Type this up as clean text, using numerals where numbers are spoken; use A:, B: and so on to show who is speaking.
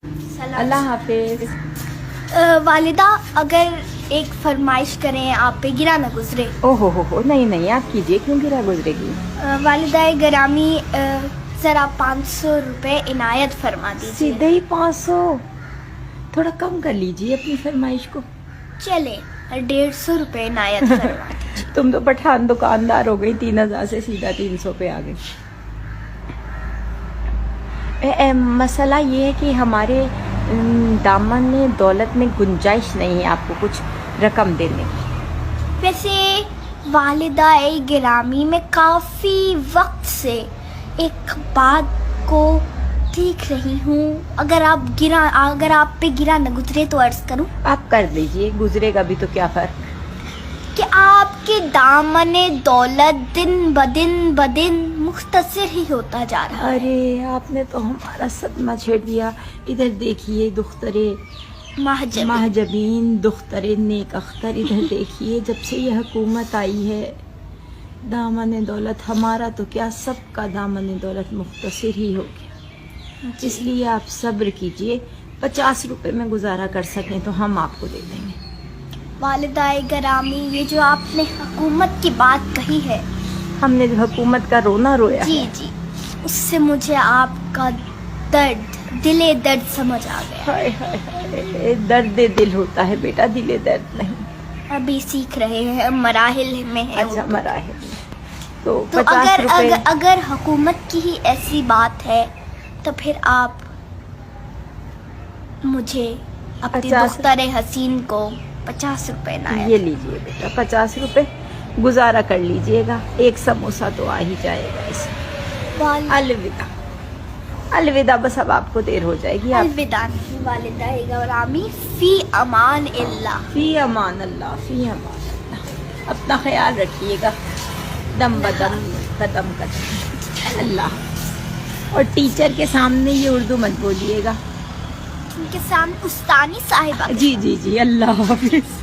A: اللہ حافظ.
B: والدہ اگر ایک فرمائش کریں آپ پہ گرا نہ گزرے.
A: او ہو نہیں نہیں آپ کیجیے، کیوں گرا گزرے گی؟
B: والدہ گرامی ذرا 500 روپے عنایت فرما دیجیے.
A: سیدھے ہی 500؟ تھوڑا کم کر لیجیے اپنی فرمائش کو.
B: چلے 150 روپے عنایت فرما دیجیے.
A: تم تو پٹھان دکاندار ہو گئی، 3000 سے سیدھا 300 پہ آ گئی. مسئلہ یہ ہے کہ ہمارے دامن دولت میں گنجائش نہیں ہے آپ کو کچھ رقم دینے کی.
B: ویسے والدہ گرامی میں کافی وقت سے ایک بات کو دیکھ رہی ہوں، اگر آپ پہ گرا نہ گزرے تو عرض کروں.
A: آپ کر دیجئے، گزرے گا بھی تو کیا فرق.
B: کہ آپ کے دامن دولت دن بدن مختصر ہی ہوتا جا رہا ہے.
A: ارے آپ نے تو ہمارا صدمہ چھیڑ دیا. ادھر دیکھیے دخترے مہجبین، دخترے نیک اختر، ادھر دیکھیے جب سے یہ حکومت آئی ہے دامن دولت ہمارا تو کیا سب کا دامن دولت مختصر ہی ہو گیا. اس لیے آپ صبر کیجئے، 50 روپے میں گزارا کر سکیں تو ہم آپ کو دے دیں گے.
B: والدہ گرامی یہ جو آپ نے حکومت کی بات کہی ہے،
A: ہم نے جو حکومت کا رونا رویا
B: جی اس سے مجھے آپ کا دل درد سمجھ آ گیا.
A: ہائے ہائے ہائے، درد دل ہوتا ہے بیٹا، دل درد نہیں.
B: ابھی سیکھ رہے ہیں، مراحل میں ہیں.
A: اچھا مراحل میں تو 50
B: اگر
A: روپے.
B: اگر حکومت کی ہی ایسی بات ہے تو پھر آپ مجھے اپنی دختر حسین کو 50 روپے
A: یہ لیجئے بیٹا 50 روپے گزارا کر لیجئے گا. ایک سموسہ تو آ ہی جائے گا اس میں. الوداع الوداع، بس اب آپ کو دیر ہو جائے گی.
B: الوداع والدہ گرامی، فی امان اللہ.
A: فی امان اللہ، فی امان اللہ. اپنا خیال رکھیے گا، دم بدم قدم قدم. اللہ. اور ٹیچر کے سامنے یہ اردو مت بولیے گا.
B: ان کے سامنے استانی صاحبہ.
A: جی اللہ حافظ.